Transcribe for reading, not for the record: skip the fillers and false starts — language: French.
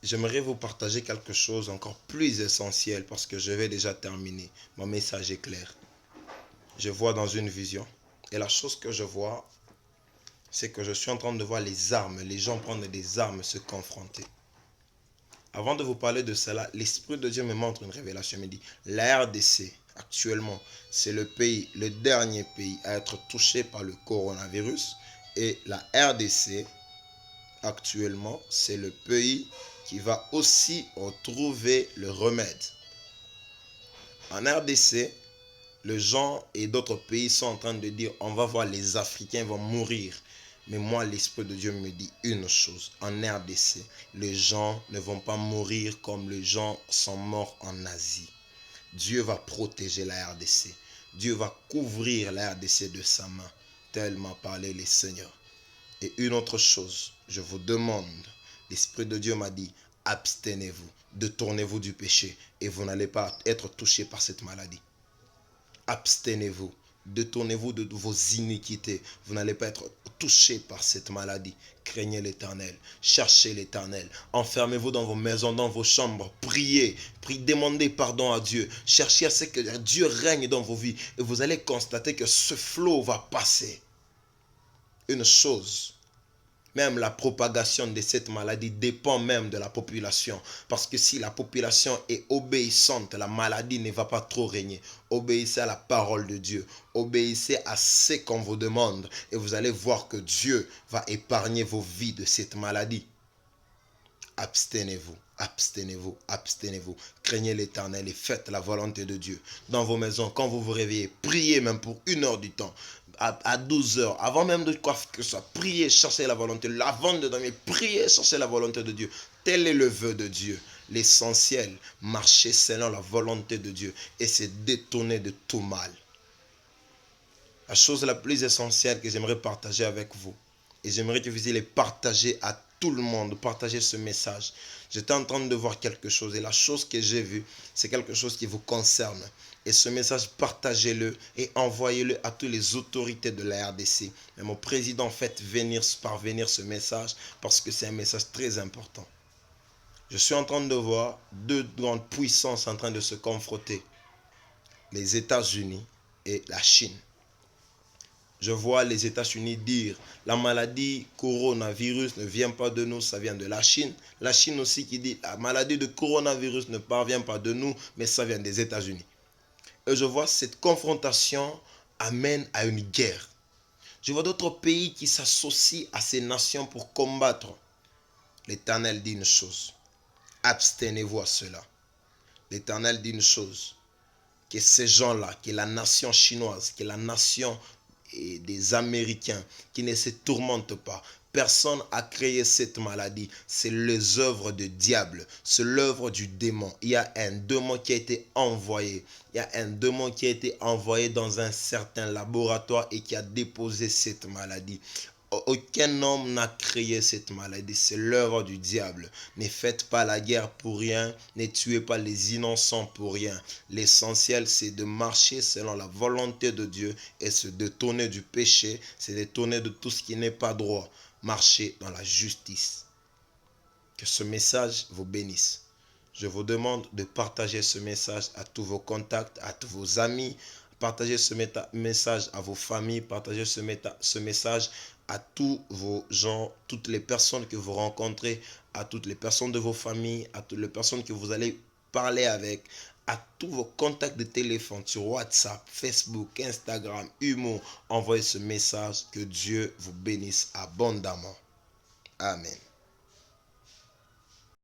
j'aimerais vous partager quelque chose encore plus essentiel parce que je vais déjà terminer. Mon message est clair. Je vois dans une vision et la chose que je vois, c'est que je suis en train de voir les armes, les gens prendre des armes se confronter. Avant de vous parler de cela, l'Esprit de Dieu me montre une révélation. Il me dit, la RDC, actuellement, c'est le pays, le dernier pays à être touché par le coronavirus. Et la RDC, actuellement, c'est le pays qui va aussi retrouver le remède. En RDC, les gens et d'autres pays sont en train de dire, on va voir les Africains vont mourir. Mais moi, l'Esprit de Dieu me dit une chose. En RDC, les gens ne vont pas mourir comme les gens sont morts en Asie. Dieu va protéger la RDC. Dieu va couvrir la RDC de sa main. Tel m'a parlé le Seigneur. Et une autre chose, je vous demande, l'Esprit de Dieu m'a dit, abstenez-vous, détournez-vous du péché et vous n'allez pas être touché par cette maladie. Abstenez-vous, détournez-vous de vos iniquités. Vous n'allez pas être touché par cette maladie. Craignez l'Éternel, cherchez l'Éternel. Enfermez-vous dans vos maisons, dans vos chambres. Priez, demandez pardon à Dieu. Cherchez à ce que Dieu règne dans vos vies. Et vous allez constater que ce flot va passer. Une chose, même la propagation de cette maladie dépend même de la population. Parce que si la population est obéissante, la maladie ne va pas trop régner. Obéissez à la parole de Dieu. Obéissez à ce qu'on vous demande. Et vous allez voir que Dieu va épargner vos vies de cette maladie. Abstenez-vous, abstenez-vous, abstenez-vous. Craignez l'Éternel et faites la volonté de Dieu. Dans vos maisons, quand vous vous réveillez, priez même pour 1 heure du temps. À 12 heures, avant même de quoi que ce soit, priez, cherchez la volonté. Avant de dormir, priez, cherchez la volonté de Dieu. Tel est le vœu de Dieu. L'essentiel, marcher selon la volonté de Dieu et se détourner de tout mal. La chose la plus essentielle que j'aimerais partager avec vous, et j'aimerais que vous ayez partager à tout le monde, partager ce message. J'étais en train de voir quelque chose et la chose que j'ai vue, c'est quelque chose qui vous concerne. Et ce message, partagez-le et envoyez-le à toutes les autorités de la RDC. Mais mon président, faites parvenir ce message parce que c'est un message très important. Je suis en train de voir deux grandes puissances en train de se confronter. Les États-Unis et la Chine. Je vois les États-Unis dire la maladie coronavirus ne vient pas de nous, ça vient de la Chine. La Chine aussi qui dit la maladie de coronavirus ne parvient pas de nous, mais ça vient des États-Unis. Et je vois cette confrontation amène à une guerre. Je vois d'autres pays qui s'associent à ces nations pour combattre. L'Éternel dit une chose. Abstenez-vous à cela. L'Éternel dit une chose. Que ces gens-là, que la nation chinoise, que la nation et des Américains qui ne se tourmentent pas. Personne n'a créé cette maladie. C'est les œuvres du diable. C'est l'œuvre du démon. Il y a un démon qui a été envoyé. Il y a un démon qui a été envoyé dans un certain laboratoire et qui a déposé cette maladie. Aucun homme n'a créé cette maladie, c'est l'œuvre du diable. Ne faites pas la guerre pour rien, ne tuez pas les innocents pour rien. L'essentiel, c'est de marcher selon la volonté de Dieu et se détourner du péché, c'est détourner de tout ce qui n'est pas droit. Marcher dans la justice. Que ce message vous bénisse. Je vous demande de partager ce message à tous vos contacts, à tous vos amis. Partagez ce message à vos familles. Partagez ce message à tous vos gens, toutes les personnes que vous rencontrez, à toutes les personnes de vos familles, à toutes les personnes que vous allez parler avec, à tous vos contacts de téléphone sur WhatsApp, Facebook, Instagram, Humo. Envoyez ce message. Que Dieu vous bénisse abondamment. Amen.